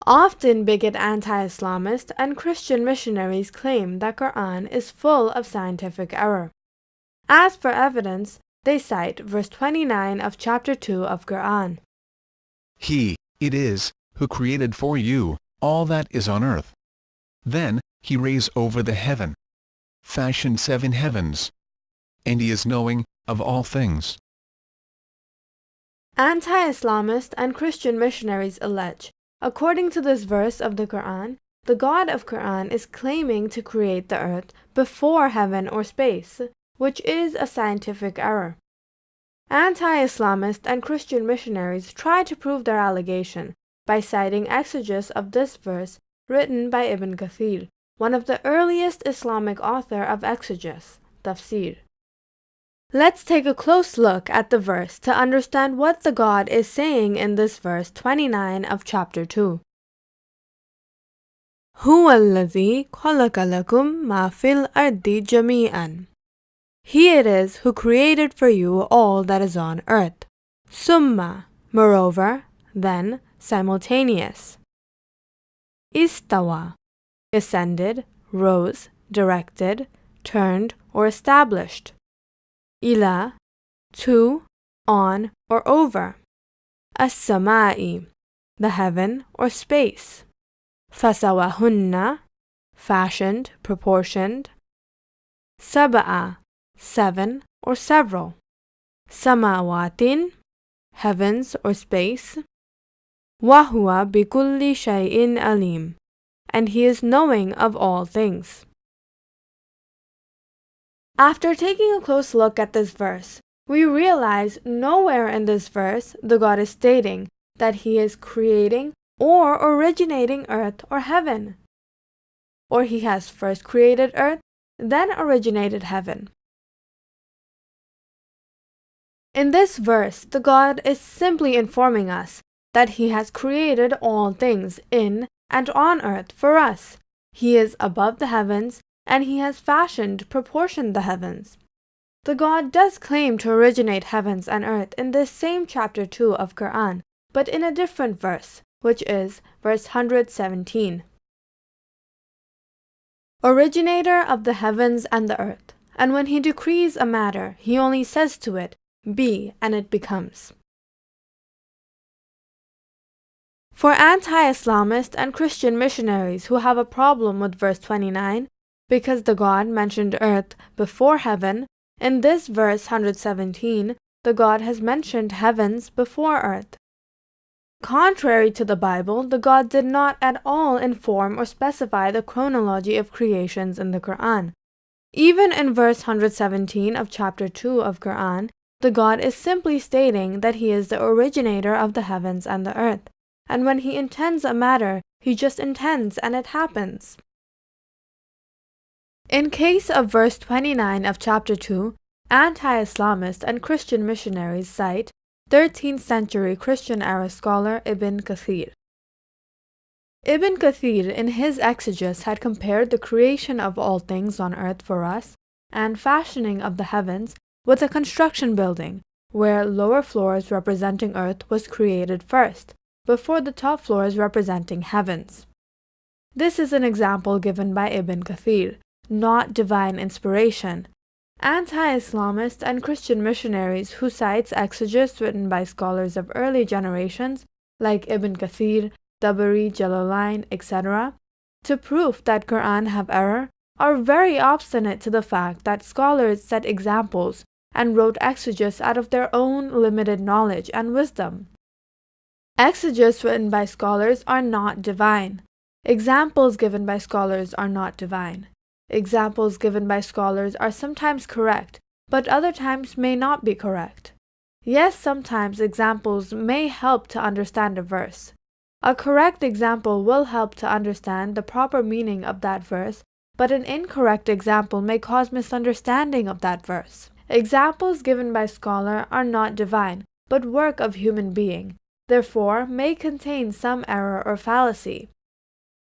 Often bigot anti-Islamist and Christian missionaries claim that Quran is full of scientific error. As for evidence, they cite verse 29 of chapter 2 of Quran. He, it is, who created for you all that is on earth. Then, he raised over the heaven, fashioned 7 heavens. And he is knowing of all things. Anti-Islamist and Christian missionaries allege, according to this verse of the Quran, the God of Quran is claiming to create the earth before heaven or space, which is a scientific error. Anti-Islamist and Christian missionaries try to prove their allegation by citing exegesis of this verse written by Ibn Kathir, one of the earliest Islamic author of exegesis, tafsir. Let's take a close look at the verse to understand what the God is saying in this verse 29 of chapter 2. هُوَ الَّذِي خَلَقَ لَكُم مَا فِي الْأَرْضِ جَمِيعًا. He it is who created for you all that is on earth. Summa, moreover, then, simultaneous. Istawa, ascended, rose, directed, turned, or established. Ila, to, on, or over. As-samai, the heaven or space. Fasawahunna, fashioned, proportioned. Saba'a, 7 or several. Samawatin, heavens or space. Wahuwa bikulli shay'in alim, and he is knowing of all things. After taking a close look at this verse, we realize nowhere in this verse the God is stating that he is creating or originating earth or heaven, or he has first created earth, then originated heaven. In this verse, the God is simply informing us that he has created all things in and on earth for us. He is above the heavens, and he has proportioned the heavens. The God does claim to originate heavens and earth in this same chapter 2 of Quran, but in a different verse, which is verse 117. Originator of the heavens and the earth, and when he decrees a matter, he only says to it, be, and it becomes. For anti-Islamist and Christian missionaries who have a problem with verse 29, because the God mentioned earth before heaven, in this verse 117, the God has mentioned heavens before earth. Contrary to the Bible, the God did not at all inform or specify the chronology of creations in the Quran. Even in verse 117 of chapter 2 of Quran, the God is simply stating that he is the originator of the heavens and the earth, and when he intends a matter, he just intends and it happens. In case of verse 29 of chapter 2, anti-Islamist and Christian missionaries cite 13th century Christian-era scholar Ibn Kathir. Ibn Kathir in his exegesis had compared the creation of all things on earth for us and fashioning of the heavens with a construction building, where lower floors representing earth was created first, before the top floors representing heavens. This is an example given by Ibn Kathir, not divine inspiration. Anti-Islamist and Christian missionaries who cites exegesis written by scholars of early generations, like Ibn Kathir, Tabari, Jalalain, etc., to prove that Quran have error, are very obstinate to the fact that scholars set examples and wrote exegesis out of their own limited knowledge and wisdom. Exegesis written by scholars are not divine. Examples given by scholars are not divine. Examples given by scholars are sometimes correct, but other times may not be correct. Yes, sometimes examples may help to understand a verse. A correct example will help to understand the proper meaning of that verse, but an incorrect example may cause misunderstanding of that verse. Examples given by scholar are not divine, but work of human being, therefore may contain some error or fallacy.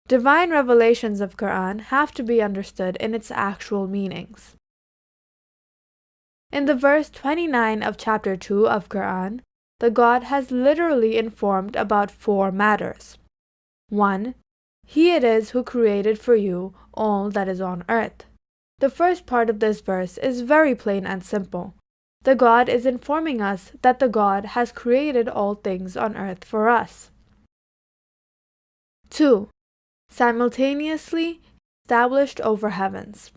Divine revelations of Quran have to be understood in its actual meanings. In the verse 29 of chapter 2 of Quran, the God has literally informed about 4 matters. 1. He it is who created for you all that is on earth. The first part of this verse is very plain and simple. The God is informing us that the God has created all things on earth for us. 2. Simultaneously established over heavens.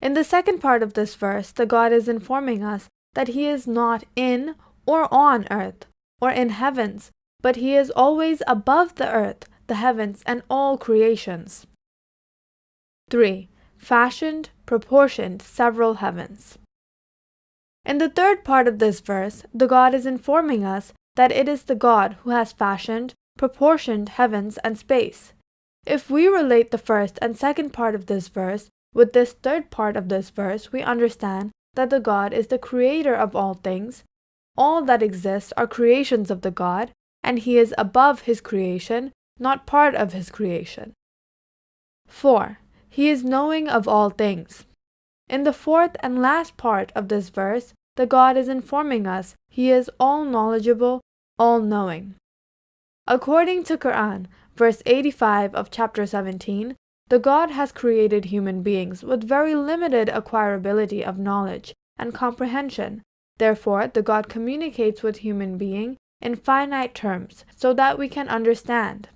In the second part of this verse, the God is informing us that He is not in or on earth or in heavens, but He is always above the earth, the heavens, and all creations. 3. Fashioned, proportioned several heavens. In the third part of this verse, the God is informing us that it is the God who has fashioned, proportioned heavens and space. If we relate the first and second part of this verse with this third part of this verse, we understand that the God is the creator of all things. All that exists are creations of the God, and He is above His creation, not part of His creation. 4. He is knowing of all things. In the fourth and last part of this verse, the God is informing us He is all-knowledgeable, all-knowing. According to Quran, verse 85 of chapter 17, the God has created human beings with very limited acquirability of knowledge and comprehension. Therefore, the God communicates with human being in finite terms so that we can understand.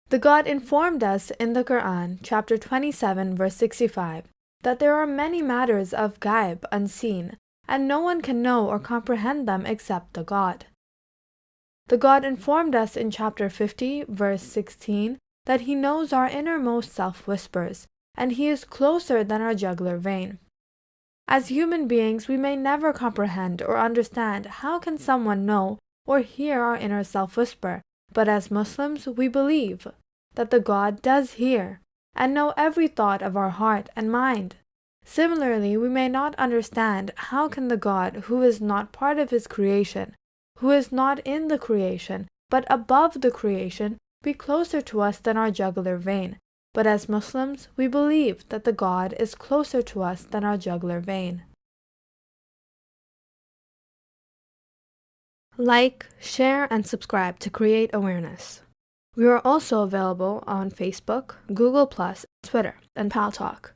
The God informed us in the Quran, chapter 27, verse 65, that there are many matters of ghaib unseen, and no one can know or comprehend them except the God. The God informed us in chapter 50, verse 16, that He knows our innermost self-whispers, and He is closer than our jugular vein. As human beings, we may never comprehend or understand how can someone know or hear our inner self-whisper, but as Muslims, we believe that the God does hear and know every thought of our heart and mind. Similarly, we may not understand how can the God who is not part of His creation, who is not in the creation, but above the creation, be closer to us than our jugular vein. But as Muslims, we believe that the God is closer to us than our jugular vein. Like, share, and subscribe to create awareness. We are also available on Facebook, Google+, Twitter, and Paltalk.